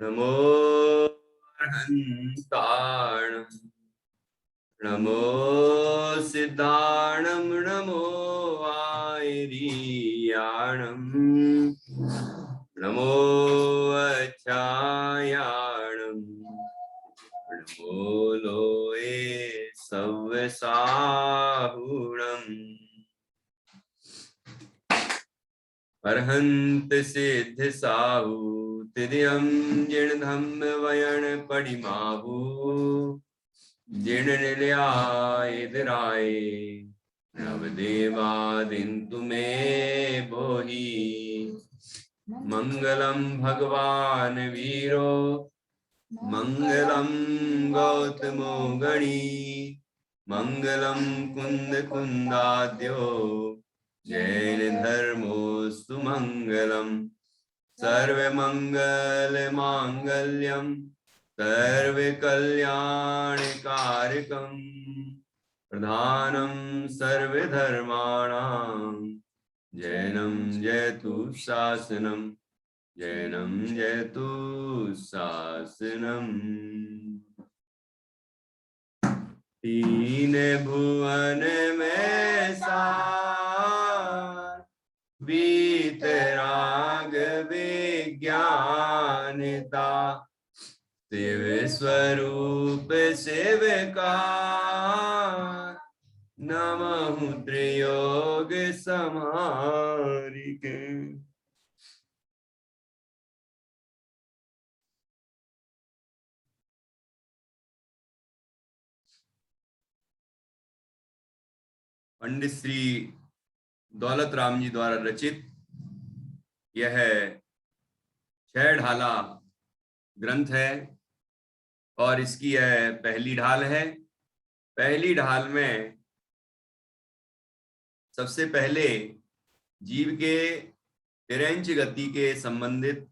नमो अर्हन्ताणं नमो सिद्धाणं नमो आयर्याणं नमो अच्छायाणं नमो लोये सव्यसाहुणम् अर्हन्त सिद्ध साहु तिर्यं जिण धम्म वयन पडिमाहु जिण निलयाय नवदेवादिन्तु मे बोहि मंगलम भगवान वीरो मंगलम गौतमो गणी मंगलम कुंद कुंदाद्यो जैन धर्मोस्तु मंगलम सर्वमंगल मांगल्यम सर्वकल्याणकारकम प्रधानम सर्वधर्माणां जैनम जयतु शासनम जैनम जयतु शासनम। तीन भुवन में सार वीतराग विज्ञानता शिव स्वरूप शिवकार नमः त्रियोग समारिके। पंडित श्री दौलत राम जी द्वारा रचित यह 6 ढाला ग्रंथ है और इसकी यह पहली ढाल है। पहली ढाल में सबसे पहले जीव के तिरंच गति के संबंधित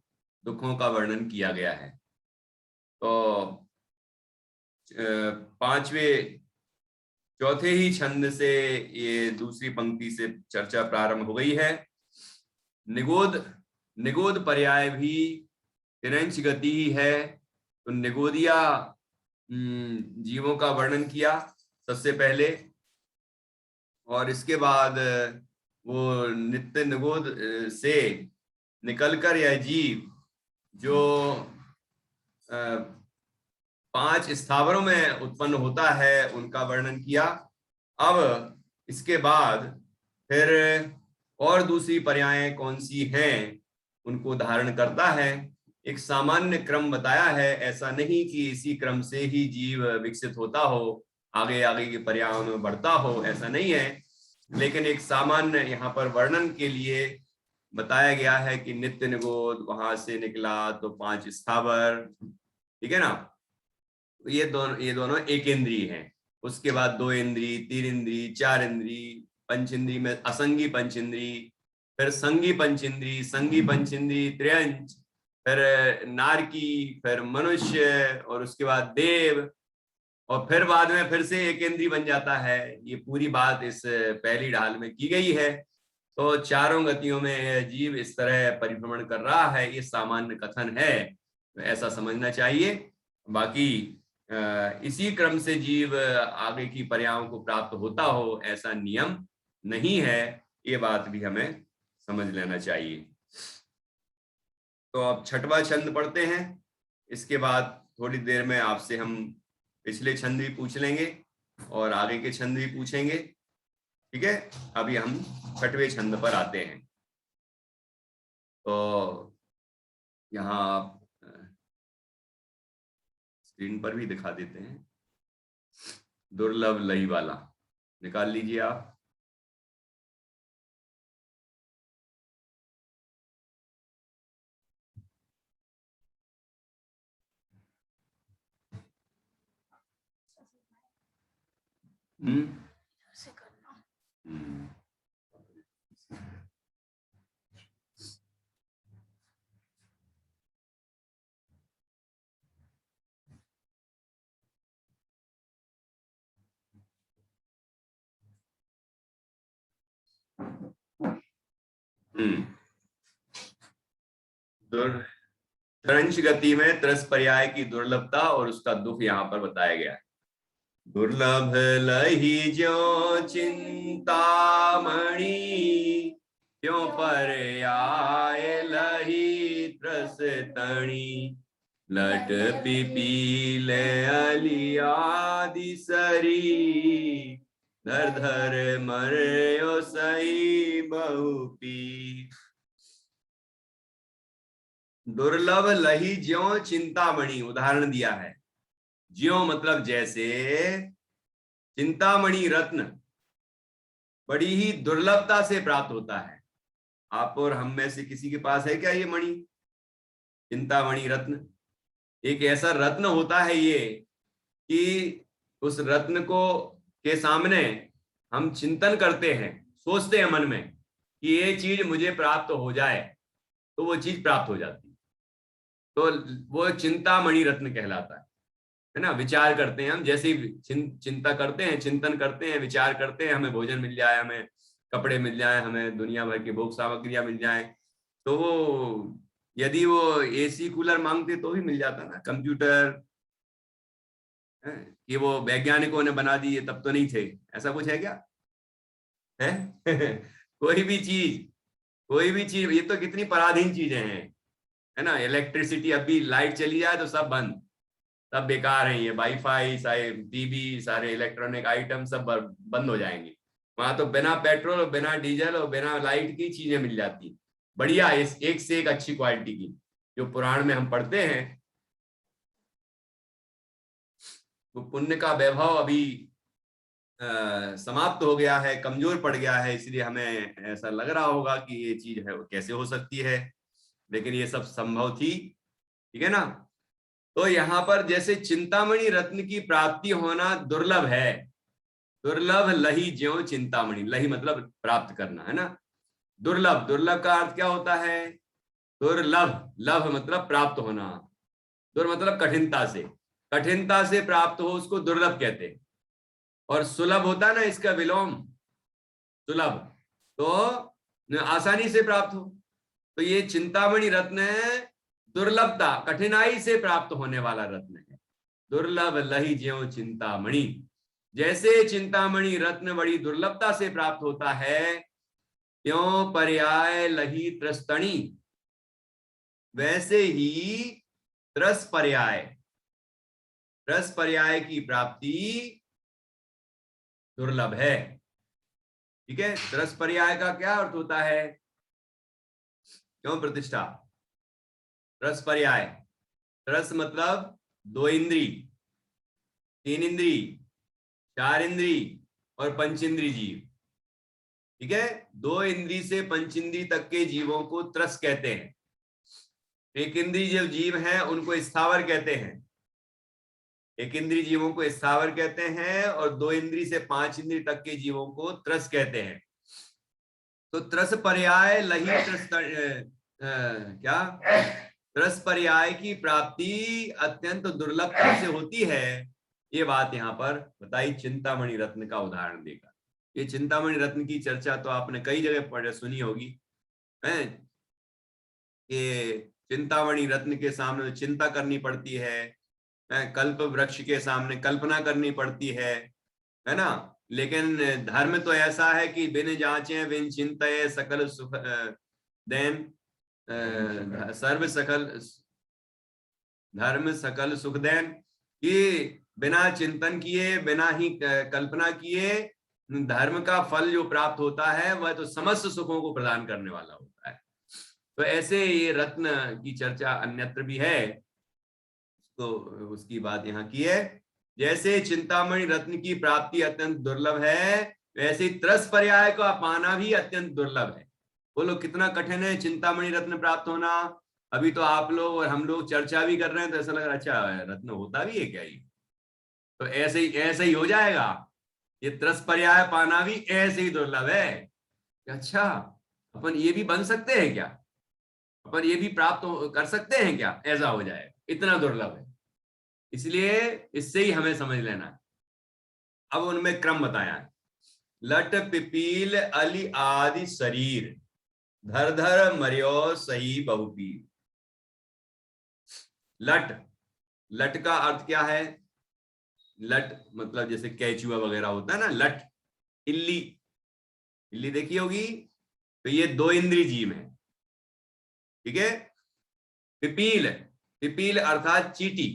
दुखों का वर्णन किया गया है। तो चौथे ही छंद से ये दूसरी पंक्ति से चर्चा प्रारंभ हो गई है। निगोद पर्याय भी तिरंच गति ही है। तो निगोदिया जीवों का वर्णन किया सबसे पहले और इसके बाद वो नित्य निगोद से निकलकर यह जीव जो 5 स्थावरों में उत्पन्न होता है उनका वर्णन किया। अब इसके बाद फिर और दूसरी पर्यायें कौन सी हैं उनको धारण करता है। एक सामान्य क्रम बताया है, ऐसा नहीं कि इसी क्रम से ही जीव विकसित होता हो, आगे आगे के पर्यायों में बढ़ता हो, ऐसा नहीं है। लेकिन एक सामान्य यहाँ पर वर्णन के लिए बताया गया है कि नित्य निगोद वहां से निकला तो 5 स्थावर, ठीक है ना। ये दोनों एक इंद्रिय हैं। उसके बाद 2 इंद्रिय, 3 इंद्रिय, 4 इंद्रिय, पंच इंद्रिय में असंगी पंच इंद्रिय, फिर संगी पंच इंद्रिय, संगी पंच इंद्रिय त्रियंच, फिर नारकी, फिर मनुष्य और उसके बाद देव और फिर बाद में फिर से एक इंद्रिय बन जाता है। ये पूरी बात इस पहली ढाल में की गई है। तो चारों गतियों में यह जीव इस तरह परिभ्रमण कर रहा है, ये सामान्य कथन है, तो ऐसा समझना चाहिए। बाकी इसी क्रम से जीव आगे की पर्यायों को प्राप्त होता हो ऐसा नियम नहीं है, ये बात भी हमें समझ लेना चाहिए। तो अब 6वां छंद पढ़ते हैं। इसके बाद थोड़ी देर में आपसे हम पिछले छंद भी पूछ लेंगे और आगे के छंद भी पूछेंगे, ठीक है। अभी हम 6वें छंद पर आते हैं। तो यहाँ आप स्क्रीन पर भी दिखा देते हैं। दुर्लभ लई वाला निकाल लीजिए आप। त्रंश गति में त्रस पर्याय की दुर्लभता और उसका दुख यहाँ पर बताया गया है। दुर्लभ लही ज्यों चिंतामणि, त्यों पर्याय लही त्रस तणी। लट पिपील अली आदि सरी, धर धर मर्यो सही बहुपी। दुर्लभ लही ज्यों चिंतामणि उदाहरण दिया है। ज्यों मतलब जैसे, चिंतामणि रत्न बड़ी ही दुर्लभता से प्राप्त होता है। आप और हम में से किसी के पास है क्या ये मणि, चिंतामणि रत्न? एक ऐसा रत्न होता है ये कि उस रत्न को के सामने हम चिंतन करते हैं, सोचते हैं मन में कि ये चीज मुझे प्राप्त हो जाए, तो वो चीज प्राप्त हो जाती है। तो वो चिंतामणि रत्न कहलाता है ना। विचार करते हैं हम, जैसे ही चिंता करते हैं, चिंतन करते हैं, विचार करते हैं, हमें भोजन मिल जाए, हमें कपड़े मिल जाए, हमें दुनिया भर की भोग सामग्रियां मिल जाए, तो वो यदि वो एसी कूलर मांगते तो भी मिल जाता ना, कंप्यूटर कि वो वैज्ञानिकों ने बना दिए तब तो नहीं थे, ऐसा कुछ है क्या है? कोई भी चीज, ये तो कितनी पराधीन चीजें हैं, है ना। इलेक्ट्रिसिटी, अभी लाइट चली जाए तो सब बंद, सब बेकार है। ये वाईफाई, सारे टीवी, सारे इलेक्ट्रॉनिक आइटम सब बंद हो जाएंगे। वहां तो बिना पेट्रोल, बिना डीजल और बिना लाइट की चीजें मिल जाती, बढ़िया, इस एक से एक अच्छी क्वालिटी की, जो पुराण में हम पढ़ते हैं। वो पुण्य का वैभव अभी समाप्त हो गया है, कमजोर पड़ गया है, इसलिए हमें ऐसा लग रहा होगा कि ये चीज है वो कैसे हो सकती है, लेकिन ये सब संभव थी। ठीक है ना। तो यहाँ पर जैसे चिंतामणि रत्न की प्राप्ति होना दुर्लभ है, दुर्लभ लही ज्यों चिंतामणि, लही मतलब प्राप्त करना, है ना। दुर्लभ, दुर्लभ का अर्थ क्या होता है? दुर्लभ, लभ मतलब प्राप्त होना, दुर मतलब कठिनता से, कठिनता से प्राप्त हो उसको दुर्लभ कहते हैं। और सुलभ होता है ना, इसका विलोम सुलभ, तो आसानी से प्राप्त हो। तो ये चिंतामणि रत्न है, दुर्लभता, कठिनाई से प्राप्त होने वाला रत्न है। दुर्लभ लही ज्यों चिंतामणि, जैसे चिंतामणि रत्न बड़ी दुर्लभता से प्राप्त होता है, त्यों पर्याय लही त्रस्तणी, वैसे ही त्रस पर्याय, त्रस पर्याय की प्राप्ति दुर्लभ है। ठीक है। त्रस पर्याय का क्या अर्थ होता है? क्यों प्रतिष्ठा? त्रस पर्याय, त्रस मतलब दो इंद्री, तीन इंद्री, चार इंद्री और पंच इंद्री जीव। ठीक है। दो इंद्री से पंच इंद्री तक के जीवों को त्रस कहते हैं। एक इंद्री जो जीव हैं उनको स्थावर कहते हैं, एक इंद्री जीवों को स्थावर कहते हैं, और दो इंद्री से पांच इंद्री तक के जीवों को त्रस कहते हैं। तो त्रस पर्याय लही त्रस क्या त्रस पर्याय की प्राप्ति अत्यंत दुर्लभता से होती है, ये बात यहाँ पर बताई चिंतामणि रत्न का उदाहरण देकर। ये चिंतामणि रत्न की चर्चा तो आपने कई जगह पढ़ सुनी होगी, है कि चिंतामणि रत्न के सामने चिंता करनी पड़ती है, कल्प वृक्ष के सामने कल्पना करनी पड़ती है ना। लेकिन धर्म तो ऐसा है कि बिन जांचे बिन चिंतये सकल सुख देन, सर्व सकल धर्म सकल सुख देन, कि बिना चिंतन किए, बिना ही कल्पना किए धर्म का फल जो प्राप्त होता है वह तो समस्त सुखों को प्रदान करने वाला होता है। तो ऐसे ये रत्न की चर्चा अन्यत्र भी है, तो उसकी बात यहाँ की है। जैसे चिंतामणि रत्न की प्राप्ति अत्यंत दुर्लभ है, वैसे ही त्रस पर्याय को पाना भी अत्यंत दुर्लभ है। बोलो कितना कठिन है चिंतामणि रत्न प्राप्त होना। अभी तो आप लोग और हम लोग चर्चा भी कर रहे हैं तो ऐसा लग रहा है अच्छा रत्न होता भी है क्या ये, तो ऐसे ही हो जाएगा। ये त्रस पर्याय पाना भी ऐसे ही दुर्लभ है। अच्छा, अपन ये भी बन सकते हैं क्या, अपन ये भी प्राप्त कर सकते हैं क्या, ऐसा हो जाएगा, इतना दुर्लभ है। इसलिए इससे ही हमें समझ लेना है। अब उनमें क्रम बताया है। लट पिपील अली आदि शरीर, धर धर मर्यो सही बहुपीर। लट, लट का अर्थ क्या है? लट मतलब जैसे कैचुआ वगैरह होता है ना, लट। इल्ली, इल्ली देखी होगी। तो ये दो इंद्रिय जीव है, ठीक है। पिपील, पिपील अर्थात चीटी।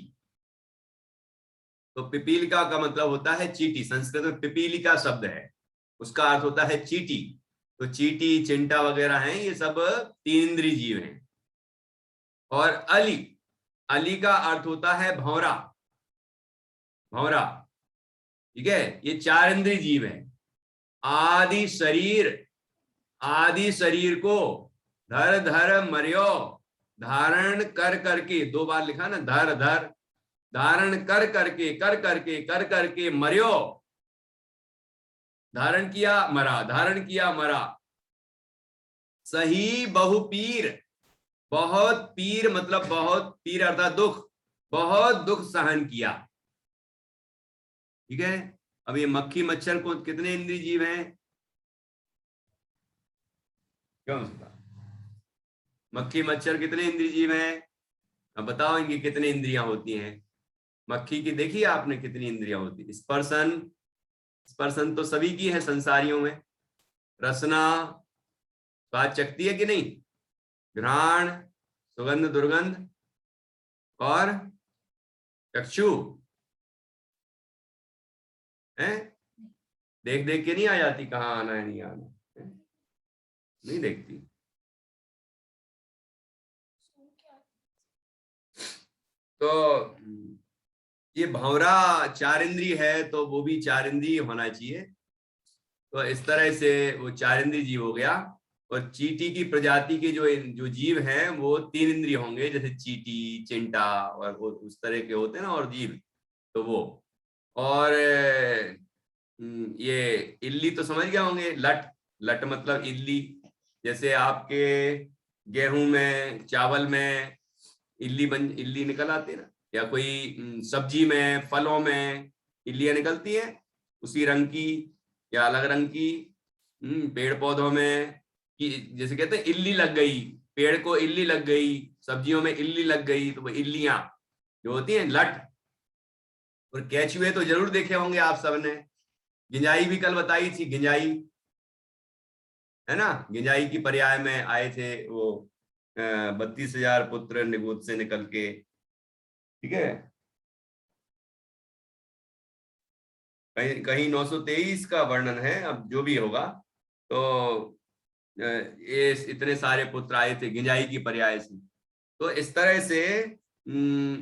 तो पिपीलिका का मतलब होता है चीटी, संस्कृत में पिपीलिका शब्द है, उसका अर्थ होता है चीटी। तो चीटी, चिंटा वगैरह हैं, ये सब तीन इंद्रिय जीव हैं। और अली, अली का अर्थ होता है भौरा, भौरा, ठीक है। ये चार इंद्रिय जीव है। आदि शरीर, आदि शरीर को धर धर मर्यो, धारण कर करके, दो बार लिखा ना, धर धर, धारण कर करके, कर करके, कर करके मर्यो, धारण किया मरा, धारण किया मरा। सही बहु पीर, बहुत पीर मतलब बहुत पीर अर्थात दुख, बहुत दुख सहन किया, ठीक है। अब ये मक्खी मच्छर को कितने इंद्रिय जीव हैं? क्यों? मक्खी मच्छर कितने इंद्रिय जीव हैं? अब बताओ इनकी कितनी इंद्रियां होती हैं? मक्खी की देखी आपने कितनी इंद्रियां होती? स्पर्शन, स्पर्शन तो सभी की है संसारियों में। रसना, स्वाद चखती है कि नहीं? घ्राण, सुगंध दुर्गंध, और चक्षु है, देख देख के नहीं आ जाती कहाँ आना है नहीं आना है? नहीं देखती। तो ये भंवरा चार इंद्रिय है, तो वो भी चार इंद्रिय होना चाहिए। तो इस तरह से वो चार इंद्रिय जीव हो गया। और चींटी की प्रजाति के जो जो जीव हैं वो तीन इंद्रिय होंगे, जैसे चींटी, चिंटा और वो उस तरह के होते हैं ना और जीव, तो वो। और ये इल्ली तो समझ गए होंगे, लट, लट मतलब इल्ली। जैसे आपके गेहूं में, चावल में इल्ली बन, इल्ली निकल आती है ना, या कोई सब्जी में, फलों में इल्लियां निकलती हैं उसी रंग की या अलग रंग की। पेड़ पौधों में कि जैसे कहते हैं इल्ली लग गई, पेड़ को इल्ली लग गई, सब्जियों में इल्ली लग गई, तो वो इल्लियां जो होती हैं लट। और केचुए तो जरूर देखे होंगे आप सबने। गिंजाई भी कल बताई थी, गिंजाई है ना, गिंजाई की पर्याय में आए थे वो 32,000 पुत्र निगोद से निकल के, ठीक है। कहीं कहीं 923 का वर्णन है, अब जो भी होगा। तो ये इतने सारे पुत्र आए थे गिंजाई की पर्याय से। तो इस तरह से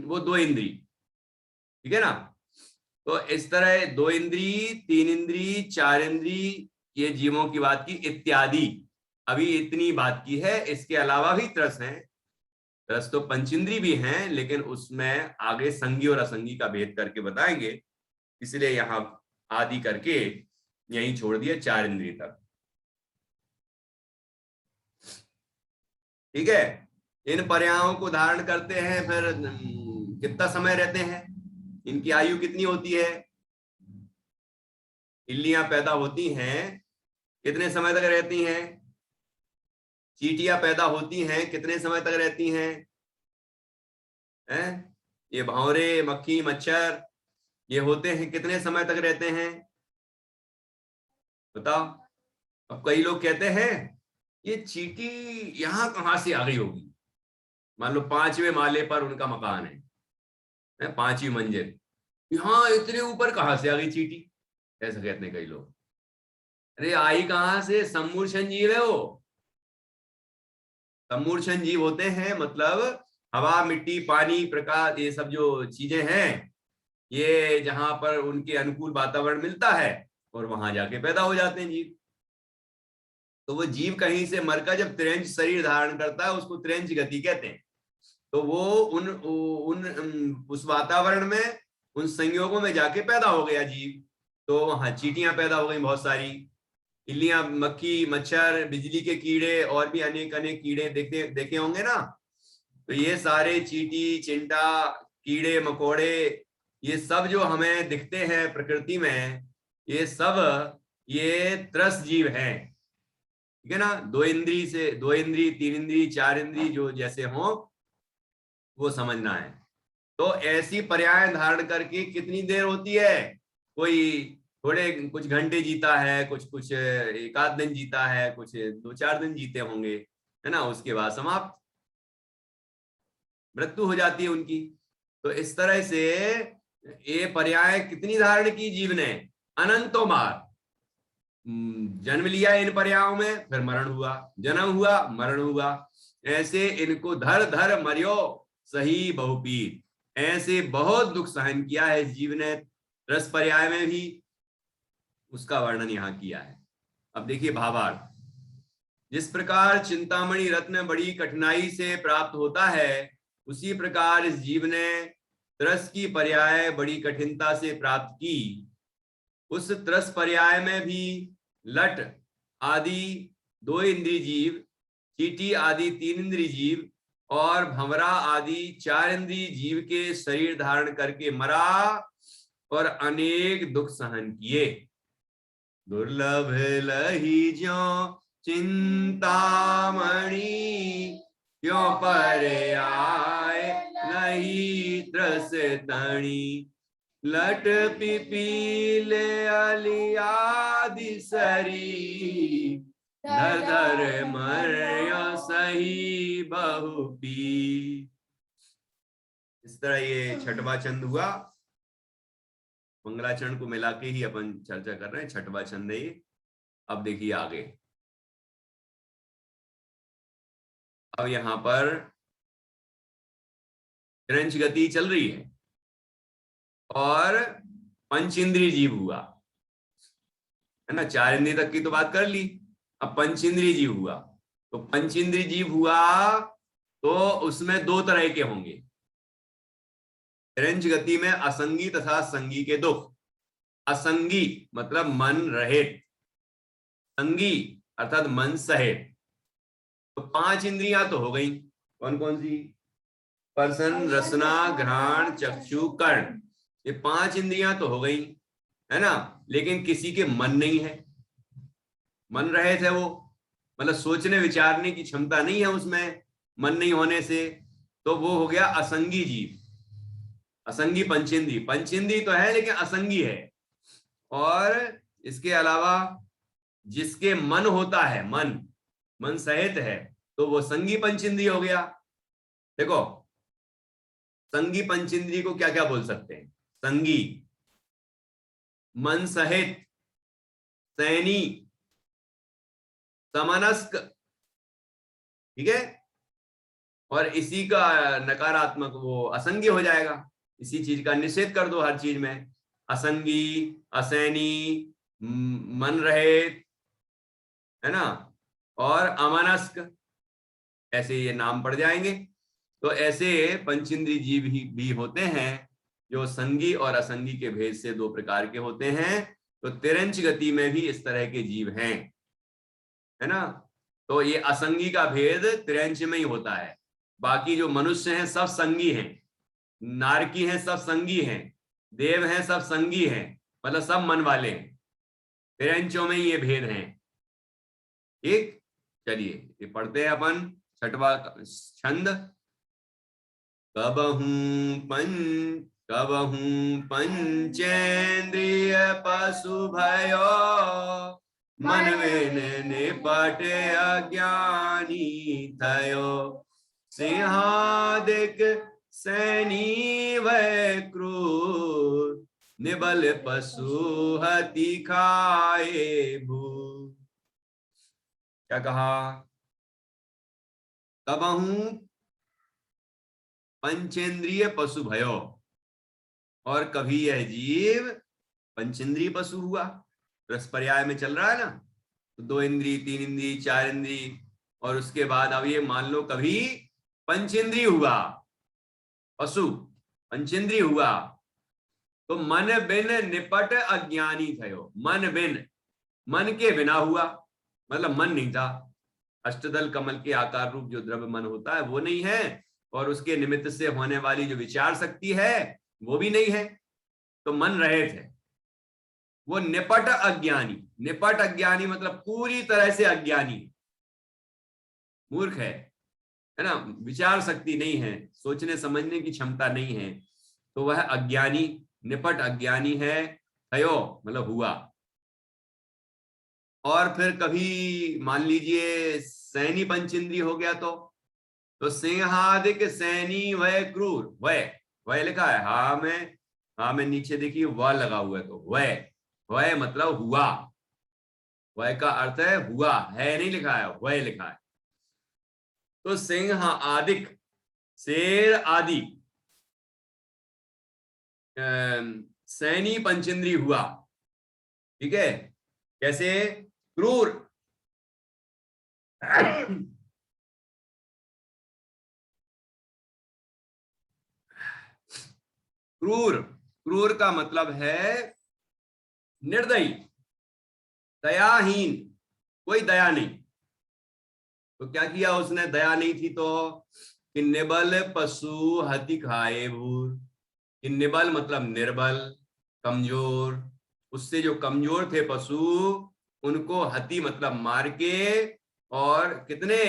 वो दो इंद्री, ठीक है ना। तो इस तरह दो इंद्री, तीन इंद्री, चार इंद्री, ये जीवों की बात की इत्यादि। अभी इतनी बात की है, इसके अलावा भी त्रस हैं। त्रस तो पंचेंद्री भी हैं, लेकिन उसमें आगे संगी और असंगी का भेद करके बताएंगे, इसलिए यहां आदि करके यहीं छोड़ दिए चार इंद्रिय तक, ठीक है। इन पर्यायों को धारण करते हैं, फिर कितना समय रहते हैं, इनकी आयु कितनी होती है? इल्लियां पैदा होती हैं, कितने समय तक रहती हैं? चींटियां पैदा होती हैं, कितने समय तक रहती हैं? हैं? ये भंवरे, मक्खी, मच्छर, ये होते हैं कितने समय तक रहते हैं? बताओ। अब कई लोग कहते हैं ये चींटी यहां कहां से आ गई होगी। मान लो 5वें माले पर उनका मकान है, 5वीं मंजिल, यहाँ इतने ऊपर कहां से आ गई चींटी? ऐसा कहते हैं कई लोग। अरे आई कहां से, सम्मूर्छन जीव है वो। सम्मूर्छन जीव होते हैं मतलब हवा, मिट्टी, पानी, प्रकाश, ये सब जो चीजें हैं, ये जहां पर उनके अनुकूल वातावरण मिलता है और वहां जाके पैदा हो जाते हैं जीव। तो वो जीव कहीं से मरकर जब त्रिंच शरीर धारण करता है, उसको त्रिंच गति कहते हैं। तो वो उस वातावरण में, उन संयोगों में जाके पैदा हो गया जीव। तो वहां चींटियां पैदा हो गई बहुत सारी, इल्लियां, मक्खी, मच्छर, बिजली के कीड़े और भी अनेक अनेक कीड़े देखे देखे होंगे ना। तो ये सारे चींटी, चिंटा, कीड़े मकोड़े, ये सब जो हमें दिखते हैं प्रकृति में, ये सब ये त्रस जीव हैं, ठीक है ना। दो इंद्री से, दो इंद्री, तीन इंद्री, चार इंद्री जो जैसे हो वो समझना है। तो ऐसी पर्याय धारण करके कितनी देर होती है? कोई थोड़े कुछ घंटे जीता है, कुछ कुछ एक आध दिन जीता है, कुछ 2-4 दिन जीते होंगे, है ना, उसके बाद समाप्त, मृत्यु हो जाती है उनकी। तो इस तरह से ये पर्याय कितनी धारण की जीव ने? अनंतों बार। जन्म लिया इन पर्यायों में, फिर मरण हुआ, जन्म हुआ, मरण हुआ, ऐसे इनको धर धर मरियो सही बहुपीर। ऐसे बहुत दुख सहन किया है जीव ने, रस पर्याय में भी, उसका वर्णन यहां किया है। अब देखिए भावार्थ। जिस प्रकार चिंतामणि रत्न बड़ी कठिनाई से प्राप्त होता है, उसी प्रकार इस जीव ने त्रस की पर्याय बड़ी कठिनता से प्राप्त की। उस त्रस पर्याय में भी लट आदि 2 इंद्रिय जीव, चीटी आदि 3 इंद्रिय जीव और भंवरा आदि 4 इंद्रिय जीव के शरीर धारण करके मरा और अनेक दुख सहन किए। दुर्लभ लही ज्यों चिंतामणि, क्यों पर आए नहीं त्रस तणी। लट पिपील अलियादि सरी, धर धर मर्यो सही बहुपी। इस तरह ये छठवां छंद हुआ। मंगलाचरण को मिला के ही अपन चर्चा कर रहे हैं, छठवां छंद है ये। अब देखिए आगे। अब यहां पर क्रंच गति चल रही है और पंच इंद्रिय जीव हुआ, है ना। 4 इंद्रिय तक की तो बात कर ली, अब पंच इंद्रिय जीव हुआ। तो पंच इंद्रिय जीव हुआ तो उसमें 2 तरह के होंगे। क्रंच गति में असंगी तथा संगी के दुख। असंगी मतलब मन रहित, संगी अर्थात मन सहित। तो 5 इंद्रियां तो हो गई, कौन कौन सी? स्पर्शन, रसना, घ्राण, चक्षु, कर्ण। ये 5 इंद्रियां तो हो गई, है ना। लेकिन किसी के मन नहीं है, मन रहित है वो, मतलब सोचने विचारने की क्षमता नहीं है उसमें, मन नहीं होने से। तो वो हो गया असंगी जीव। असंगी पंचेंद्री, पंचेंद्री तो है लेकिन असंगी है। और इसके अलावा जिसके मन होता है, मन मन सहित है, तो वो संगी पंचेंद्री हो गया। देखो संगी पंचेंद्री को क्या क्या बोल सकते हैं? संगी मन सहित, सैनी, समनस्क, ठीक है। और इसी का नकारात्मक वो असंगी हो जाएगा। इसी चीज का निषेध कर दो हर चीज में, असंगी, असैनी, मन रहित, है ना, और अमनस्क, ऐसे ये नाम पड़ जाएंगे। तो ऐसे पंचेंद्रिय जीव भी होते हैं जो संगी और असंगी के भेद से 2 प्रकार के होते हैं। तो तिरंच गति में भी इस तरह के जीव हैं, है ना। तो ये असंगी का भेद तिरंच में ही होता है। बाकी जो मनुष्य हैं सब संगी हैं, नारकी हैं सब संगी हैं, देव हैं सब संगी हैं, मतलब सब मन वाले हैं। तिरंचों में ये भेद हैं। ठीक, चलिए ये पढ़ते हैं अपन छठवा छंद। कबहू पंचेंद्रिय पशु भयो, मन विन निपट अज्ञानी थयो। सिंहादिक सैनी वै क्रूर, निबल पशु हति खाए भूत। क्या कहा? कबहू पंचेंद्रिय पशु भयो, और कभी यह जीव पंचेंद्रिय पशु हुआ। रस पर्याय में चल रहा है ना, तो 2 इंद्रिय, 3 इंद्रिय, 4 इंद्रिय, और उसके बाद अब ये मान लो कभी पंचेंद्रिय हुआ, पशु पंचेंद्रिय हुआ, तो मन बिन निपट अज्ञानी थयो। मन बिन, मन के बिना हुआ, मतलब मन नहीं था। अष्टदल कमल के आकार रूप जो द्रव्य मन होता है वो नहीं है, और उसके निमित्त से होने वाली जो विचार शक्ति है वो भी नहीं है। तो मन रहित है। वो निपट अज्ञानी, निपट अज्ञानी मतलब पूरी तरह से अज्ञानी, मूर्ख है। है ना, विचार शक्ति नहीं है, सोचने समझने की क्षमता नहीं है, तो वह अज्ञानी, निपट अज्ञानी है। थयो मतलब हुआ। और फिर कभी मान लीजिए सैनी पंचेंद्रिय हो गया तो सिंहादिक सैनी वह क्रूर, वह वह लिखा है हाँ में नीचे देखिए वह लगा हुआ है, तो वह वह मतलब हुआ, वह का अर्थ है हुआ, है नहीं लिखा है, वह लिखा है। तो सिंह आदिक, शेर आदि, सैनी पंचेंद्रिय हुआ, ठीक है। कैसे? क्रूर क्रूर, क्रूर का मतलब है निर्दयी, दयाहीन, कोई दया नहीं। तो क्या किया उसने, दया नहीं थी तो कि निबल पशु हति खाए भूर, कि निबल मतलब निर्बल, कमजोर, उससे जो कमजोर थे पशु उनको हति मतलब मार के, और कितने,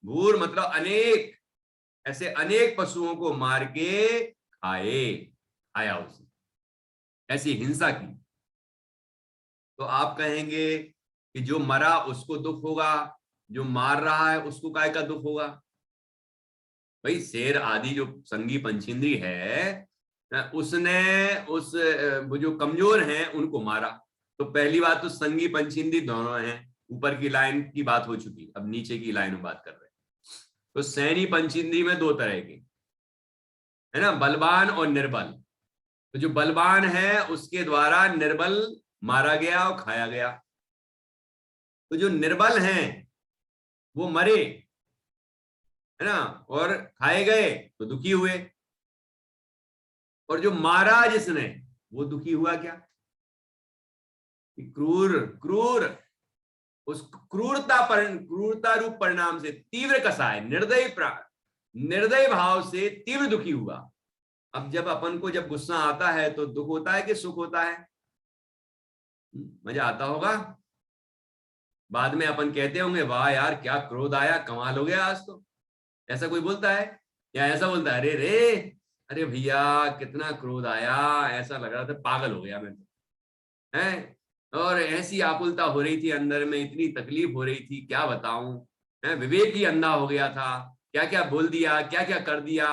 भूर मतलब अनेक, ऐसे अनेक पशुओं को मार के खाए, खाया उसने, ऐसी हिंसा की। तो आप कहेंगे कि जो मरा उसको दुख होगा, जो मार रहा है उसको काय का दुख होगा? भाई शेर आदि जो संगी पंचेंद्री है, उसने उस वो जो कमजोर हैं उनको मारा। तो पहली बात तो संगी पंचेंद्री दोनों हैं, ऊपर की लाइन की बात हो चुकी, अब नीचे की लाइन में बात कर रहे हैं। तो सैनी पंचेंद्री में दो तरह के है ना, बलवान और निर्बल। तो जो बलवान है उसके द्वारा निर्बल मारा गया और खाया गया। तो जो निर्बल हैं वो मरे, है ना, और खाए गए तो दुखी हुए। और जो मारा जिसने वो दुखी हुआ क्या? क्रूर, क्रूर, उस क्रूरता रूप परिणाम से तीव्र कसाय, निर्दय भाव से तीव्र दुखी हुआ। अब जब अपन को जब गुस्सा आता है तो दुख होता है कि सुख होता है? मजा आता होगा। बाद में अपन कहते होंगे वाह यार क्या क्रोध आया, कमाल हो गया आज तो, ऐसा कोई बोलता है? या ऐसा बोलता है अरे रे, अरे भैया कितना क्रोध आया, ऐसा लग रहा था पागल हो गया मैं तो, है, और ऐसी आकुलता हो रही थी अंदर में, इतनी तकलीफ हो रही थी क्या बताऊं, है, विवेक ही अंधा हो गया था, क्या क्या बोल दिया, क्या क्या कर दिया,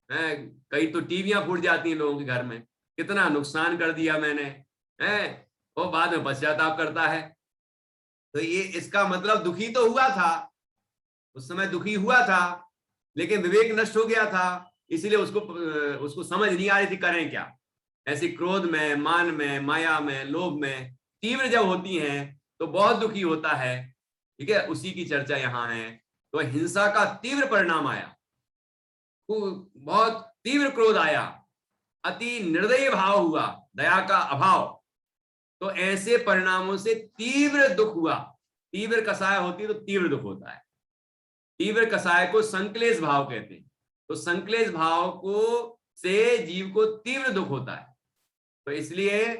है, कई तो टीवियां फूट जाती हैं लोगों के घर में, कितना नुकसान कर दिया मैंने, है, वो बाद में पश्चाताप करता है। तो ये इसका मतलब दुखी तो हुआ था, उस समय दुखी हुआ था, लेकिन विवेक नष्ट हो गया था, इसीलिए उसको उसको समझ नहीं आ रही थी करें क्या। ऐसे क्रोध में, मान में, माया में, लोभ में तीव्र जब होती हैं तो बहुत दुखी होता है, ठीक है, उसी की चर्चा यहाँ है। तो हिंसा का तीव्र परिणाम आया, बहुत तीव्र क्रोध आया, अति निर्दयी भाव हुआ, दया का अभाव, तो ऐसे परिणामों से तीव्र दुख हुआ। तीव्र कसाय होती है तो तीव्र दुख होता है। तीव्र कसाय को संक्लेश भाव कहते हैं। तो संक्लेश भाव को से जीव को तीव्र दुख होता है। तो इसलिए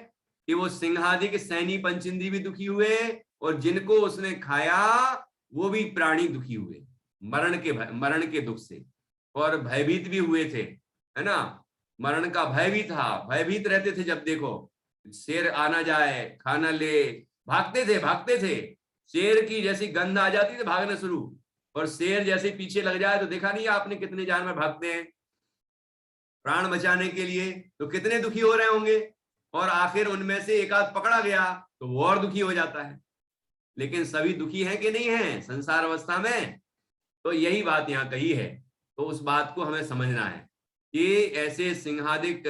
कि वो सिंहादि के सैनी पंचेंद्री भी दुखी हुए, और जिनको उसने खाया वो भी प्राणी दुखी हुए, मरण के दुख से, और भयभीत भी हुए थे, है ना, मरण का भय भी था, भयभीत रहते थे, जब देखो शेर आना जाए खाना ले, भागते थे भागते थे, शेर की जैसी गंध आ जाती थी भागना शुरू, और शेर जैसे पीछे लग जाए तो देखा नहीं आपने कितने जानवर भागते हैं प्राण बचाने के लिए, तो कितने दुखी हो रहे होंगे, और आखिर उनमें से एक आध पकड़ा गया तो वो और दुखी हो जाता है। लेकिन सभी दुखी हैं कि नहीं है संसार अवस्था में? तो यही बात यहाँ कही है। तो उस बात को हमें समझना है कि ऐसे सिंहादिक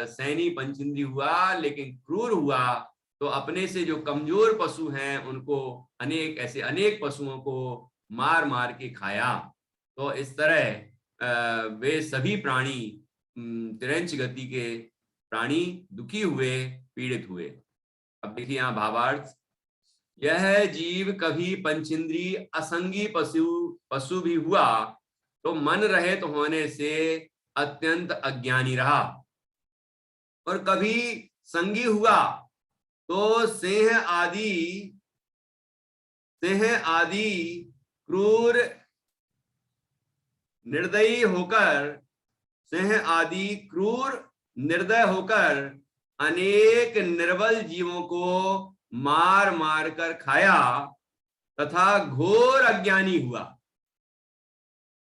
सैनी पंचेंद्री हुआ लेकिन क्रूर हुआ, तो अपने से जो कमजोर पशु हैं उनको अनेक ऐसे अनेक पशुओं को मार मार के खाया। तो इस तरह वे सभी प्राणी तिरंच गति के प्राणी दुखी हुए, पीड़ित हुए। अब देखिए यहाँ भावार्थ, यह जीव कभी पंचेंद्री असंगी पशु पशु भी हुआ तो मन रहित होने से अत्यंत अज्ञानी रहा, और कभी संगी हुआ तो सिंह आदि क्रूर निर्दयी होकर, सिंह आदि क्रूर निर्दय होकर अनेक निर्बल जीवों को मार मार कर खाया तथा घोर अज्ञानी हुआ।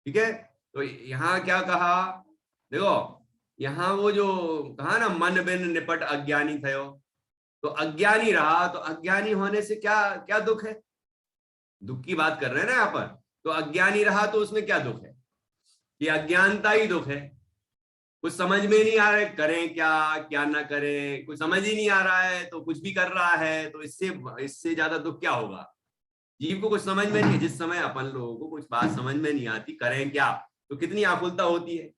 ठीक है, तो यहां क्या कहा, देखो यहां वो जो कहा ना, मन बिन निपट अज्ञानी थयो, तो अज्ञानी रहा, तो अज्ञानी होने से क्या क्या दुख है, दुख की बात कर रहे हैं ना यहाँ पर। तो अज्ञानी रहा तो उसमें क्या दुख है, ये अज्ञानता ही दुख है। कुछ समझ में नहीं आ रहा है, करें क्या क्या ना करें, कुछ समझ ही नहीं आ रहा है तो कुछ भी कर रहा है, तो इससे इससे ज्यादा दुख क्या होगा। जीव को कुछ समझ में नहीं, जिस समय अपन लोगों को कुछ बात समझ में नहीं आती, करें क्या, तो कितनी आकुलता होती है।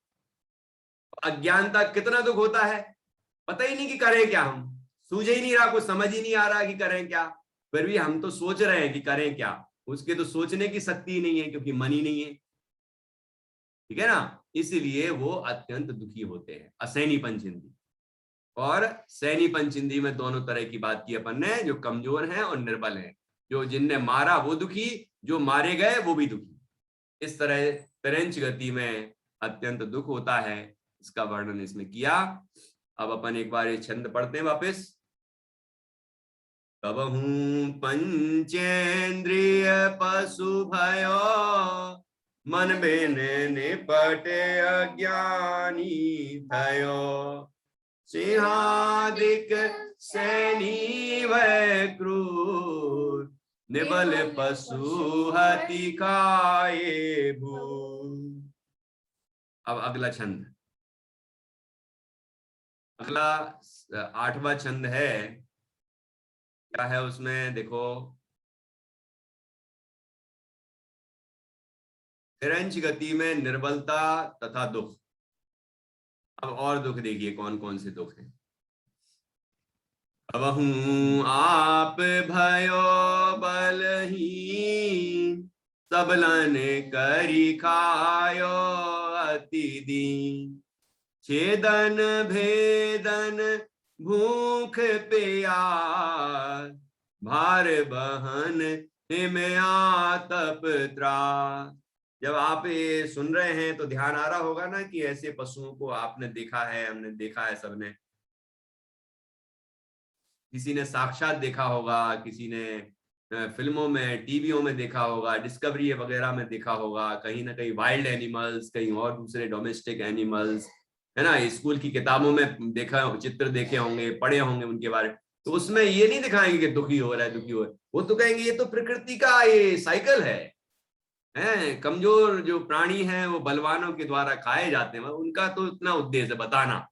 अज्ञानता कितना दुख होता है, पता ही नहीं कि करें क्या, हम सूझ ही नहीं रहा, कुछ समझ ही नहीं आ रहा कि करें क्या, फिर भी हम तो सोच रहे हैं कि करें क्या। उसके तो सोचने की शक्ति ही नहीं है, क्योंकि मन ही नहीं है। ठीक है ना, इसलिए वो अत्यंत दुखी होते हैं। असैनी पंचेंदी और सैनी पंचेंदी में दोनों तरह की बात की अपन ने, जो कमजोर हैं और निर्बल हैं। जो जिनने मारा वो दुखी, जो मारे गए वो भी दुखी। इस तरह तिरंच गति में अत्यंत दुख होता है, इसका वर्णन इसमें किया। अब अपन एक बार ये छंद पढ़ते हैं वापस। कबहू पंचेंद्रिय पशु भयो, मन बिन निपटे अज्ञानी थयो। सिंहादिक सैनी वै क्रूर, निबल पशु हति खाए भूल। अब अगला छंद, अगला 8वां छंद है। क्या है उसमें देखो, तिरंच गति में निर्बलता तथा दुख। अब और दुख देखिए कौन कौन से दुख हैं। अबहू आप भयो बलहीन, सबलन करी खायो अति दीन। छेदन भेदन भूख प्यास, भार बहन हिमया तप त्रास। जब आप ये सुन रहे हैं तो ध्यान आ रहा होगा ना कि ऐसे पशुओं को आपने देखा है, हमने देखा है सबने। किसी ने साक्षात देखा होगा, किसी ने फिल्मों में टीवियों में देखा होगा, डिस्कवरी वगैरह में देखा होगा, कहीं ना कहीं वाइल्ड एनिमल्स, कहीं और दूसरे डोमेस्टिक एनिमल्स, है ना। स्कूल की किताबों में देखा, चित्र देखे होंगे, पढ़े होंगे उनके बारे में। तो उसमें ये नहीं दिखाएंगे कि दुखी हो रहा है दुखी हो रहा है, वो तो कहेंगे ये तो प्रकृति का ये साइकिल है। कमजोर जो प्राणी हैं वो बलवानों के द्वारा खाए जाते हैं, उनका तो इतना उद्देश्य है बताना,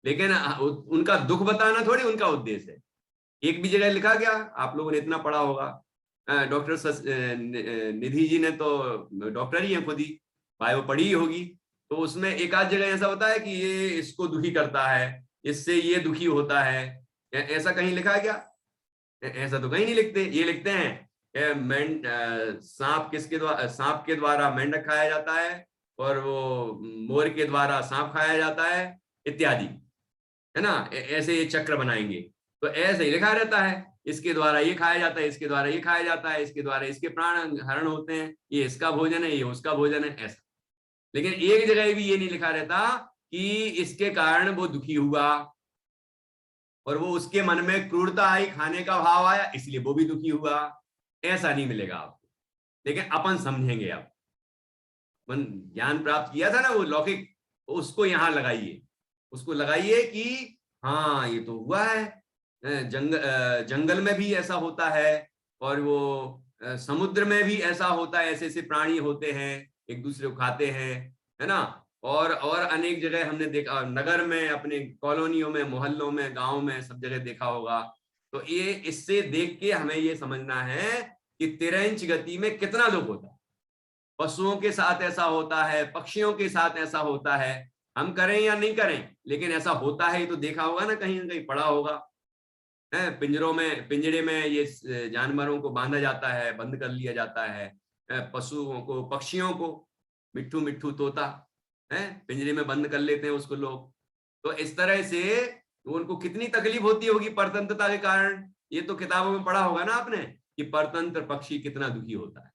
लेकिन उनका दुख बताना थोड़ी उनका उद्देश्य है। एक भी जगह लिखा गया, आप लोगों ने इतना पढ़ा होगा, डॉक्टर निधि जी ने तो डॉक्टर ही है खुद ही, भाई वो पढ़ी ही होगी, तो उसमें एक आध जगह ऐसा होता है कि ये इसको दुखी करता है, इससे ये दुखी होता है, ऐसा कहीं लिखा है क्या? ऐसा तो कहीं नहीं लिखते। ये लिखते हैं सांप के द्वारा मेंढक खाया जाता है, और वो मोर के द्वारा सांप खाया जाता है इत्यादि, है ना। ऐसे ये चक्र बनाएंगे, तो ऐसे ही लिखा रहता है, इसके द्वारा ये खाया जाता है, इसके द्वारा ये खाया जाता है, इसके द्वारा इसके प्राण हरण होते हैं, ये इसका भोजन है, ये उसका भोजन है, ऐसा। लेकिन एक जगह भी ये नहीं लिखा रहता कि इसके कारण वो दुखी हुआ और वो उसके मन में क्रूरता आई, खाने का भाव आया, इसलिए वो भी दुखी हुआ। ऐसा नहीं मिलेगा आपको। लेकिन अपन समझेंगे, अब अपन ज्ञान प्राप्त किया था ना वो लौकिक, उसको यहां लगाइए, उसको लगाइए कि हाँ ये तो हुआ है, जंगल में भी ऐसा होता है, और वो समुद्र में भी ऐसा होता है, ऐसे ऐसे प्राणी होते हैं एक दूसरे को खाते हैं, है ना। और अनेक जगह हमने देखा, नगर में, अपने कॉलोनियों में, मोहल्लों में, गांव में, सब जगह देखा होगा। तो ये इससे देख के हमें ये समझना है कि तिरंच गति में कितना दुख होता है। पशुओं के साथ ऐसा होता है, पक्षियों के साथ ऐसा होता है, हम करें या नहीं करें, लेकिन ऐसा होता है, तो देखा होगा ना कहीं पढ़ा होगा। है पिंजरे में ये जानवरों को बांधा जाता है, बंद कर लिया जाता है, पशुओं को, पक्षियों को, मिट्ठू मिट्ठू तोता है, पिंजरे में बंद कर लेते हैं उसको लोग। तो इस तरह से उनको कितनी तकलीफ होती होगी परतंत्रता के कारण। ये तो किताबों में पढ़ा होगा ना आपने कि परतंत्र पक्षी कितना दुखी होता है।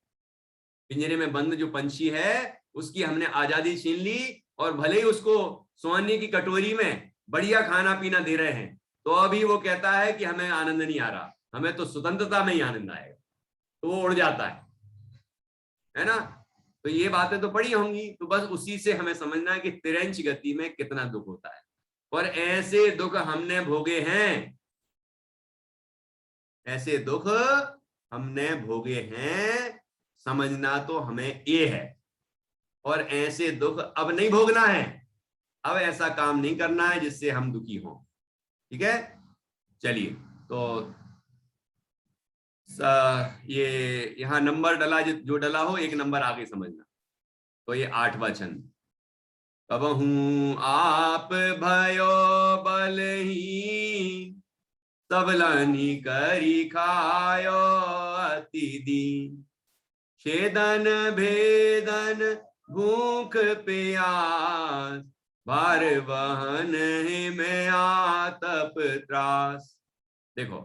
पिंजरे में बंद जो पंछी है उसकी हमने आजादी छीन ली, और भले ही उसको सोने की कटोरी में बढ़िया खाना पीना दे रहे हैं, तो अभी वो कहता है कि हमें आनंद नहीं आ रहा, हमें तो स्वतंत्रता में ही आनंद आएगा, तो वो उड़ जाता है ना। तो ये बातें तो पड़ी होंगी, तो बस उसी से हमें समझना है कि तिरंच गति में कितना दुख होता है, और ऐसे दुख हमने भोगे हैं, ऐसे दुख हमने भोगे हैं, समझना तो हमें ये है। और ऐसे दुख अब नहीं भोगना है, अब ऐसा काम नहीं करना है जिससे हम दुखी हों। ठीक है, चलिए, तो ये यहां नंबर डला, जो डला हो एक नंबर आगे समझना। तो ये 8वां छंद। कबहू आप भयो बलहीन, सबलनी करी खायो अति दीन, छेदन भेदन भूख प्यास, भार वहन में आतप त्रास। देखो,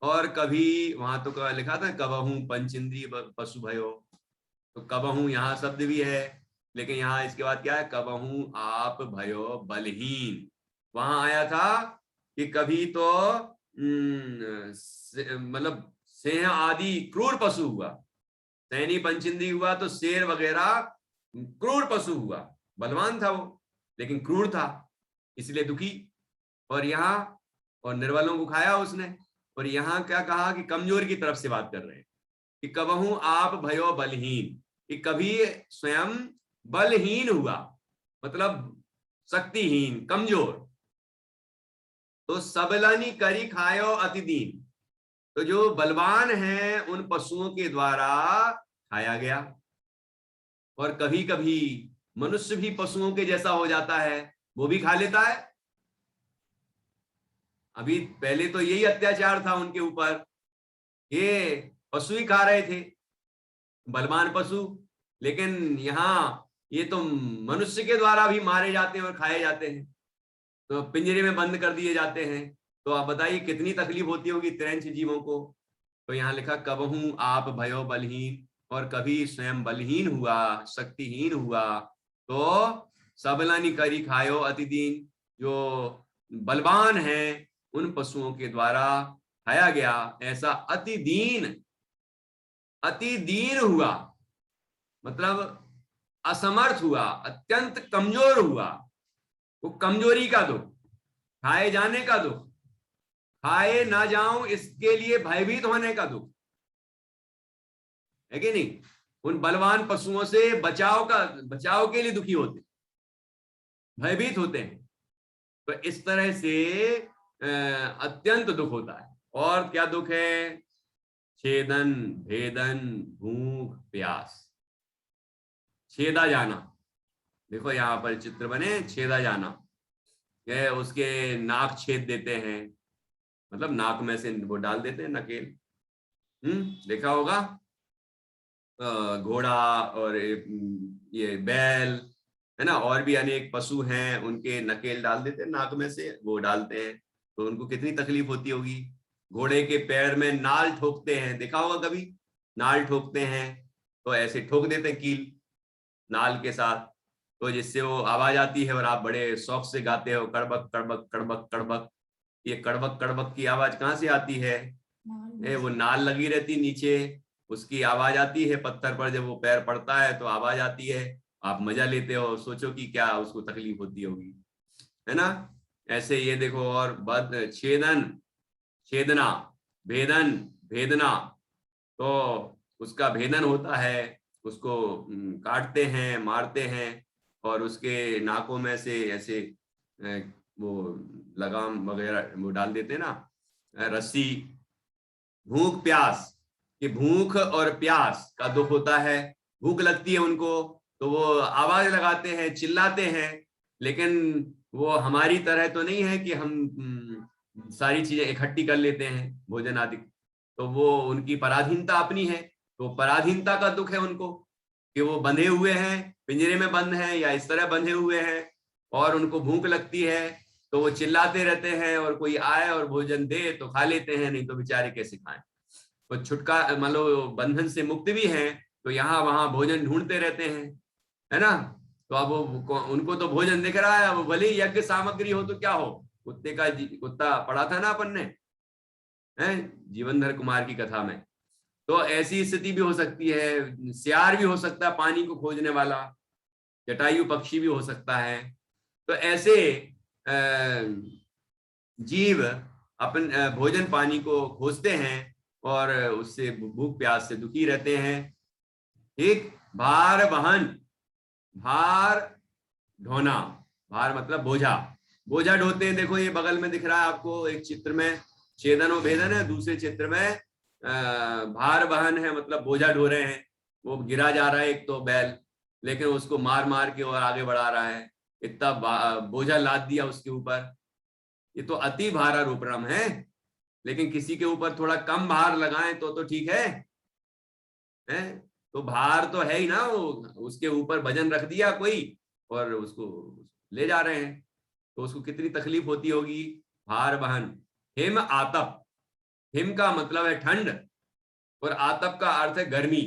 और कभी वहां तो लिखा था कबहू पंचेंद्रिय पशु भयो, तो कबहू यहाँ शब्द भी है, लेकिन यहाँ इसके बाद क्या है, कबहू आप भयो बलहीन। वहां आया था कि कभी तो मतलब सिंह आदि क्रूर पशु हुआ, सैनी पंचेंद्री हुआ तो शेर वगैरह क्रूर पशु हुआ, बलवान था वो लेकिन क्रूर था, इसलिए दुखी। और यहाँ और निर्बलों को खाया उसने। और यहाँ क्या कहा कि कमजोर की तरफ से बात कर रहे हैं कि कबहू आप भयो बलहीन, कि कभी स्वयं बलहीन हुआ, मतलब शक्तिहीन, कमजोर, तो सबलनी करी खायो अति दीन, तो जो बलवान है उन पशुओं के द्वारा खाया गया। और कभी कभी मनुष्य भी पशुओं के जैसा हो जाता है, वो भी खा लेता है। अभी पहले तो यही अत्याचार था उनके ऊपर, ये पशु ही खा रहे थे, बलवान पशु। लेकिन यहाँ ये तो मनुष्य के द्वारा भी मारे जाते हैं और खाए जाते हैं, तो पिंजरे में बंद कर दिए जाते हैं। तो आप बताइए कितनी तकलीफ होती होगी तिरंच जीवों को। तो यहाँ लिखा कबहू आप भयो बलहीन, और कभी स्वयं बलहीन हुआ, शक्तिहीन हुआ, तो सबलनी करी खायो अति दीन, जो बलवान है उन पशुओं के द्वारा खाया गया। ऐसा अति दीन हुआ, मतलब असमर्थ हुआ, अत्यंत कमजोर हुआ। वो कमजोरी का दुख, खाए जाने का दुख, खाए ना जाऊं इसके लिए भयभीत होने का दुख, है कि नहीं। उन बलवान पशुओं से बचाव के लिए दुखी होते, भयभीत होते हैं। तो इस तरह से अत्यंत दुख होता है। और क्या दुख है, छेदन भेदन भूख प्यास, छेदा जाना। देखो यहाँ पर चित्र बने, छेदा जाना, ये उसके नाक छेद देते हैं, मतलब नाक में से वो डाल देते हैं नकेल। देखा होगा, घोड़ा और ये बैल, है ना, और भी अनेक पशु हैं, उनके नकेल डाल देते हैं, नाक में से वो डालते हैं, तो उनको कितनी तकलीफ होती होगी। घोड़े के पैर में नाल ठोकते हैं, देखा होगा कभी, नाल ठोकते हैं, तो ऐसे ठोक देते हैं कील नाल के साथ, तो जिससे वो आवाज आती है और आप बड़े शौक से गाते हो, कड़बक कड़बक कड़बक कड़बक। ये कड़बक कड़बक की आवाज कहाँ से आती है, वो नाल लगी रहती नीचे, उसकी आवाज आती है, पत्थर पर जब वो पैर पड़ता है तो आवाज आती है, आप मजा लेते हो, सोचो कि क्या उसको तकलीफ होती होगी, है ना। ऐसे ये देखो, और बद छेदन, छेदना, भेदन, भेदना, तो उसका भेदन होता है, उसको काटते हैं, मारते हैं, और उसके नाकों में से ऐसे वो लगाम वगैरह वो डाल देते हैं ना, रस्सी। भूख प्यास, कि भूख और प्यास का दुख होता है, भूख लगती है उनको तो वो आवाज लगाते हैं, चिल्लाते हैं, लेकिन वो हमारी तरह तो नहीं है कि हम सारी चीजें इकट्ठी कर लेते हैं भोजन आदि, तो वो उनकी पराधीनता अपनी है, तो पराधीनता का दुख है उनको, कि वो बंधे हुए हैं, पिंजरे में बंद हैं या इस तरह बंधे हुए हैं, और उनको भूख लगती है तो वो चिल्लाते रहते हैं, और कोई आए और भोजन दे तो खा लेते हैं, नहीं तो बेचारे कैसे खाएं। तो छुटका, मान लो बंधन से मुक्त भी हैं, तो यहाँ वहां भोजन ढूंढते रहते हैं, है ना। तो अब उनको तो भोजन दिख रहा है, वो भले ही यज्ञ सामग्री हो तो क्या हो। कुत्ता पढ़ा था ना अपन ने, है जीवनधर कुमार की कथा में। तो ऐसी स्थिति भी हो सकती है, सियार भी हो सकता है पानी को खोजने वाला, जटायु पक्षी भी हो सकता है। तो ऐसे जीव अपन भोजन पानी को खोजते हैं और उससे भूख प्यास से दुखी रहते हैं। एक भार वहन, भार ढोना, भार मतलब बोझा, बोझा ढोते हैं। देखो ये बगल में दिख रहा है आपको एक चित्र में छेदन और भेदन है, दूसरे चित्र में भार वहन है, मतलब बोझा ढो रहे हैं। वो गिरा जा रहा है एक तो बैल, लेकिन उसको मार मार के और आगे बढ़ा रहा है, इतना बोझा लाद दिया उसके ऊपर। ये तो अति भारारोपणम है। लेकिन किसी के ऊपर थोड़ा कम भार लगाएं तो ठीक है। तो भार तो है ही ना, वो उसके ऊपर वजन रख दिया कोई और उसको ले जा रहे हैं, तो उसको कितनी तकलीफ होती होगी। भार वहन। हिम आतप, हिम का मतलब है ठंड और आतप का अर्थ है गर्मी।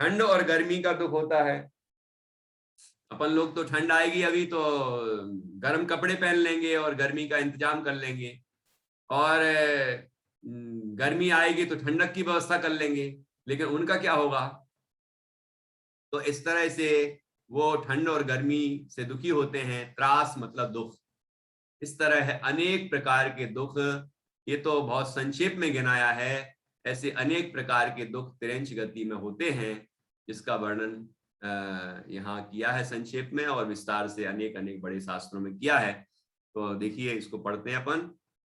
ठंड और गर्मी का दुख होता है। अपन लोग तो ठंड आएगी अभी तो गर्म कपड़े पहन लेंगे और गर्मी का इंतजाम कर लेंगे, और गर्मी आएगी तो ठंडक की व्यवस्था कर लेंगे। लेकिन उनका क्या होगा। तो इस तरह से वो ठंड और गर्मी से दुखी होते हैं। त्रास मतलब दुख। इस तरह है अनेक प्रकार के दुख। ये तो बहुत संक्षेप में गिनाया है। ऐसे अनेक प्रकार के दुख तिरंच गति में होते हैं, जिसका वर्णन यहाँ किया है संक्षेप में, और विस्तार से अनेक अनेक बड़े शास्त्रों में किया है। तो देखिए इसको पढ़ते हैं अपन।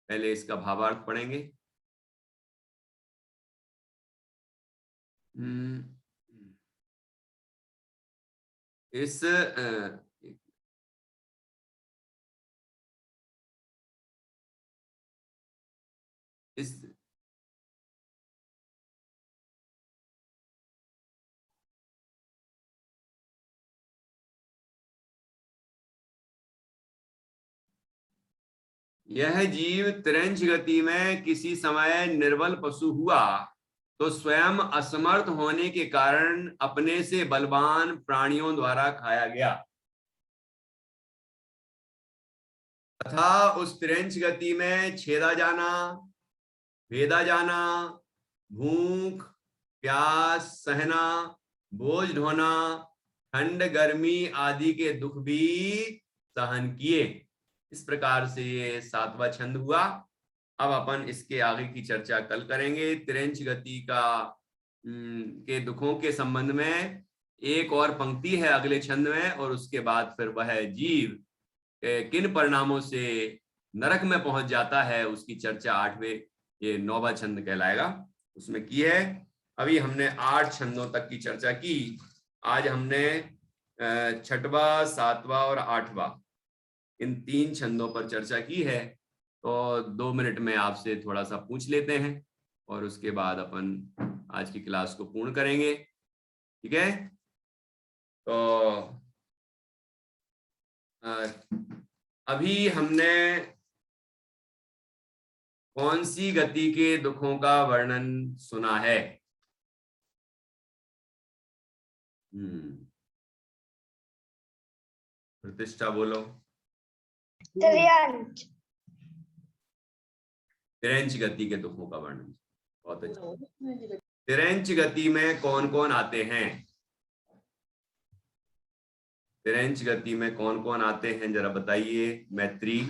पहले इसका भावार्थ पढ़ेंगे। इस इस यह जीव तिरंच गति में किसी समय निर्बल पशु हुआ, तो स्वयं असमर्थ होने के कारण अपने से बलवान प्राणियों द्वारा खाया गया तथा उस तिरंच गति में छेदा जाना, भेदा जाना, भूख प्यास सहना, बोझ ढोना, ठंड गर्मी आदि के दुख भी सहन किए। इस प्रकार से ये 7वां छंद हुआ। अब अपन इसके आगे की चर्चा कल करेंगे। तिरंच गति का के दुखों के संबंध में एक और पंक्ति है अगले छंद में, और उसके बाद फिर वह जीव किन परिणामों से नरक में पहुंच जाता है उसकी चर्चा 8वें, ये 9वां छंद कहलाएगा, उसमें की है। अभी हमने 8 छंदों तक की चर्चा की। आज हमने 6वां 7वां और 8वां इन 3 छंदों पर चर्चा की है। तो 2 मिनट में आपसे थोड़ा सा पूछ लेते हैं और उसके बाद अपन आज की क्लास को पूर्ण करेंगे। ठीक है। तो अभी हमने कौन सी गति के दुखों का वर्णन सुना है। प्रतिष्ठा बोलो। तिरंच गति के दुखों का वर्णन। बहुत अच्छा। तिरंच गति में कौन कौन आते हैं। तिरंच गति में कौन कौन आते हैं जरा बताइए। मैत्री,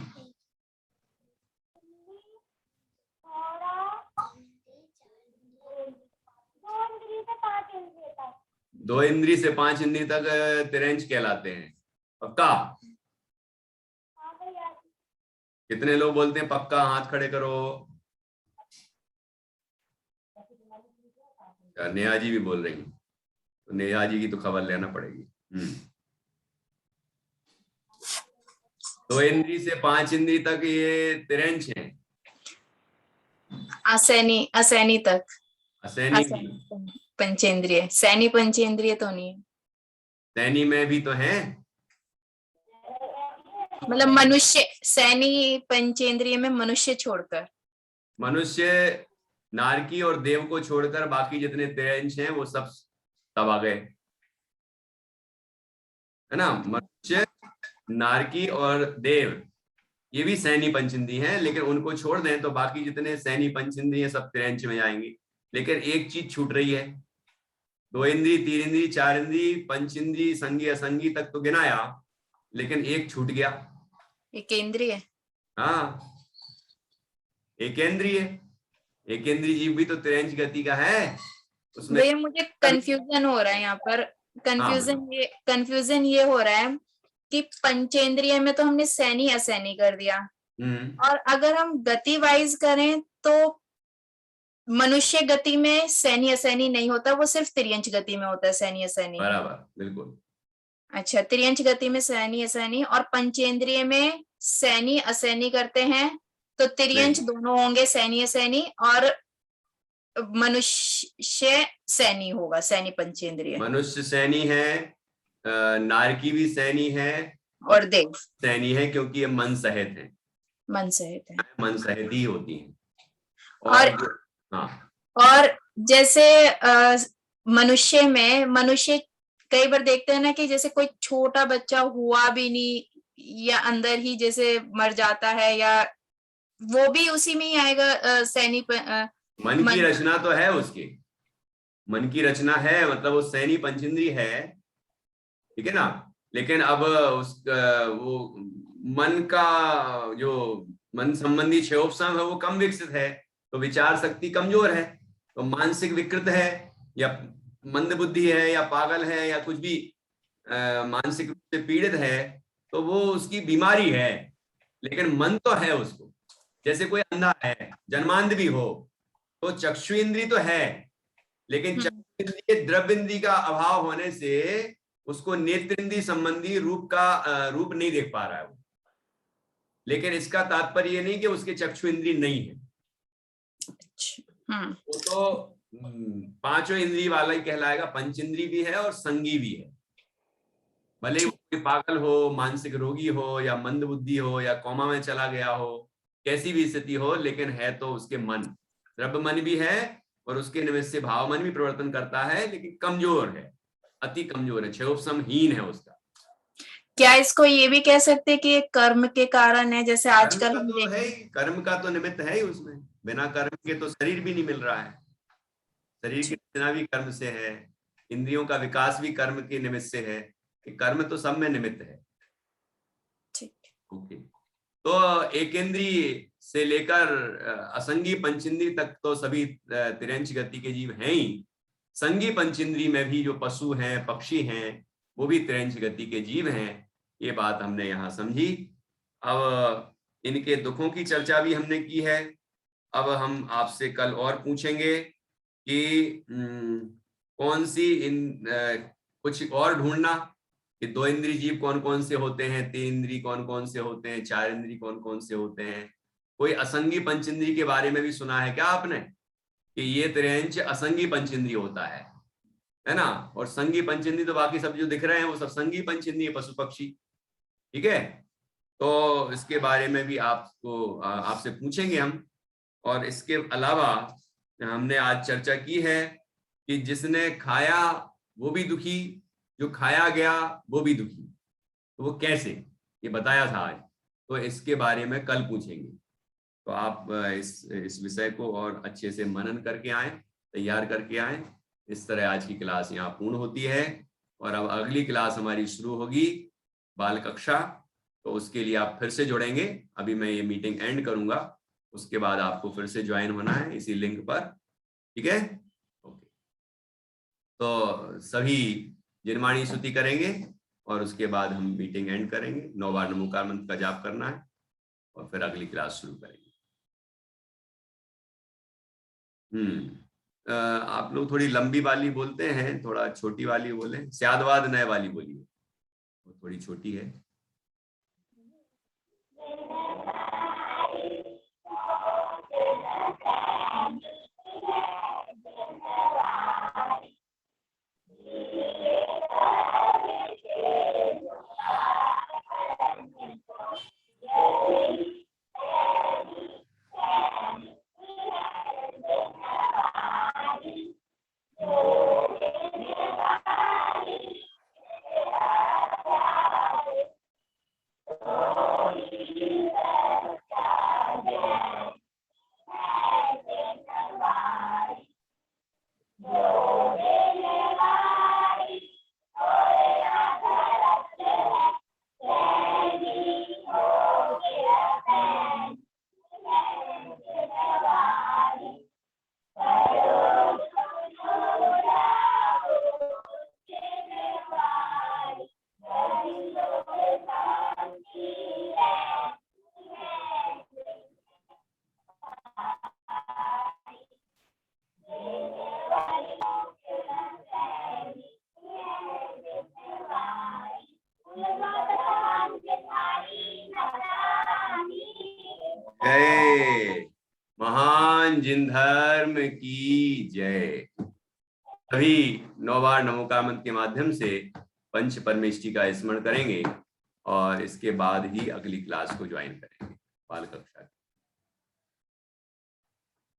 2 इंद्री से 5 इंद्री तक तिरंच कहलाते हैं। पक्का? कितने लोग बोलते हैं पक्का? हाथ खड़े करो। नेहा जी भी बोल रही हैं, तो नेहा जी की तो खबर लेना पड़ेगी। 2 इंद्री से 5 इंद्री तक ये तिरंच हैं। असैनी, असैनी तक। असैनी पंचेंद्रिय, सैनी पंचेंद्रिय तो नहीं है। सैनी में भी तो है, मतलब मनुष्य, सैनी पंचेंद्रिय में मनुष्य छोड़कर, मनुष्य नारकी और देव को छोड़कर बाकी जितने तिरंच हैं वो सब तब आ गए। है ना। मनुष्य, नारकी और देव ये भी सैनी पंचेंद्री हैं, लेकिन उनको छोड़ दें तो बाकी जितने सैनी पंचेंद्री हैं सब तिरंच में जाएंगी। लेकिन एक चीज छूट रही है, 2 इंद्री, 3 इंद्री, 4 इंद्री, पंचेंद्री, संगी असंगी तक तो गिनाया, लेकिन एक छूट गया। ये केंद्रीय है। हाँ, एकेंद्रीय। एकेंद्रीय जीव भी तो तिरंच गति का है उसमें। भैया मुझे कंफ्यूजन हो रहा है यहाँ पर। हाँ बोलो। कंफ्यूजन ये हो रहा है कि पंचेंद्रिय में तो हमने सैनी असैनी कर दिया, और अगर हम गति वाइज करें तो मनुष्य गति में सैनी असैनी नहीं होता, वो सिर्फ तिर्यंच गति में होता है सैनी असैनी। बराबर, बिल्कुल। अच्छा, तिर्यंच गति में सैनी असैनी, और पंचेंद्रिय में सैनी असैनी करते हैं तो तिर्यंच नहीं, दोनों होंगे, सैनी असैनी, और मनुष्य सैनी होगा, सैनी पंचेंद्रिय। मनुष्य सैनी है, नारकी भी सैनी है, और और देव सैनी है क्योंकि ये मन सहित है। मन सहित है। मन सहित ही होती हैं। और हाँ, और जैसे मनुष्य में, मनुष्य कई बार देखते हैं ना कि जैसे कोई छोटा बच्चा हुआ भी नहीं या अंदर ही जैसे मर जाता है, या वो भी उसी में ही आएगा, सैनी मन की मन। रचना तो है उसकी, मन की रचना है, मतलब वो सैनी पंचेंद्री है, ठीक है ना। लेकिन अब वो मन का जो मन संबंधी क्षयोपसम है वो कम विकसित है, तो विचार शक्ति कमजोर है, तो मानसिक विकृत है, या मंद बुद्धि है, या पागल है, या कुछ भी मानसिक रूप से पीड़ित है, तो वो उसकी बीमारी है। लेकिन मन तो है उसको। जैसे कोई अंधा है, जन्मांध भी हो, तो चक्षु इंद्री तो है, लेकिन चक्षु इंद्री द्रव्य इंद्री का अभाव होने से उसको नेत्र इंद्री संबंधी रूप का रूप नहीं देख पा रहा है वो। लेकिन इसका तात्पर्य ये नहीं कि उसके चक्षु इंद्री नहीं है, वो तो पांचों इंद्री वाला ही कहलाएगा। पंचेंद्री भी है और संगी भी है, भले ही वो कोई पागल हो, मानसिक रोगी हो, या मंद बुद्धि हो, या कोमा में चला गया हो, कैसी भी स्थिति हो, लेकिन है तो उसके मन। द्रव्य मन भी है और उसके निमित्त से भाव मन भी प्रवर्तन करता है, लेकिन कमजोर है, अति कमजोर है, क्षयोपसमहीन है उसका। क्या इसको ये भी कह सकते हैं कि ये कर्म के कारण है, जैसे कर्म आजकल का हम तो देख। है ही, कर्म का तो निमित्त है ही उसमें, बिना कर्म के तो शरीर भी नहीं मिल रहा है। शरीर की रचना भी कर्म से है, इंद्रियों का विकास भी कर्म के निमित्त से है, कि कर्म तो सब में निमित्त है। ओके, तो एकेंद्रीय से लेकर असंगी पंचेंद्री तक तो सभी तिरंच गति के जीव हैं ही। संगी पंचेंद्री में भी जो पशु हैं, पक्षी हैं, वो भी तिरंच गति के जीव हैं। ये बात हमने यहाँ समझी। अब इनके दुखों की चर्चा भी हमने की है। अब हम आपसे कल और पूछेंगे कि कौन सी कुछ और ढूंढना कि 2 इंद्रिय जीव कौन कौन से होते हैं, 3 इंद्रिय कौन कौन से होते हैं, 4 इंद्रिय कौन कौन से होते हैं। कोई असंगी पंचेंद्रिय के बारे में भी सुना है क्या आपने, कि ये तिरंच असंगी पंचेंद्रिय होता है ना। और संगी पंचेंद्रिय तो बाकी सब जो दिख रहे हैं वो सब संगी पंचेंद्रिय, पशु पक्षी, ठीक है। तो इसके बारे में भी आपको आपसे पूछेंगे हम। और इसके अलावा हमने आज चर्चा की है कि जिसने खाया वो भी दुखी, जो खाया गया वो भी दुखी, तो वो कैसे, ये बताया था आज। तो इसके बारे में कल पूछेंगे। तो आप इस विषय को और अच्छे से मनन करके आए, तैयार करके आए। इस तरह आज की क्लास यहाँ पूर्ण होती है, और अब अगली क्लास हमारी शुरू होगी, बाल कक्षा। तो उसके लिए आप फिर से जुड़ेंगे। अभी मैं ये मीटिंग एंड करूंगा, उसके बाद आपको फिर से ज्वाइन होना है इसी लिंक पर, ठीक है। ओके, तो सभी जिनवाणी स्तुति करेंगे और उसके बाद हम मीटिंग एंड करेंगे। 9 बार नमोकार मंत्र का जाप करना है और फिर अगली क्लास शुरू करेंगे। आप लोग थोड़ी लंबी वाली बोलते हैं, थोड़ा छोटी वाली बोलें। स्यादवाद नए वाली बोलिए, वो थोड़ी छोटी है। जय, महान जिन धर्म की जय। सभी 9 बार नमोकार मंत्र के माध्यम से पंच परमेष्टि का स्मरण करेंगे और इसके बाद ही अगली क्लास को ज्वाइन करेंगे बाल कक्षा।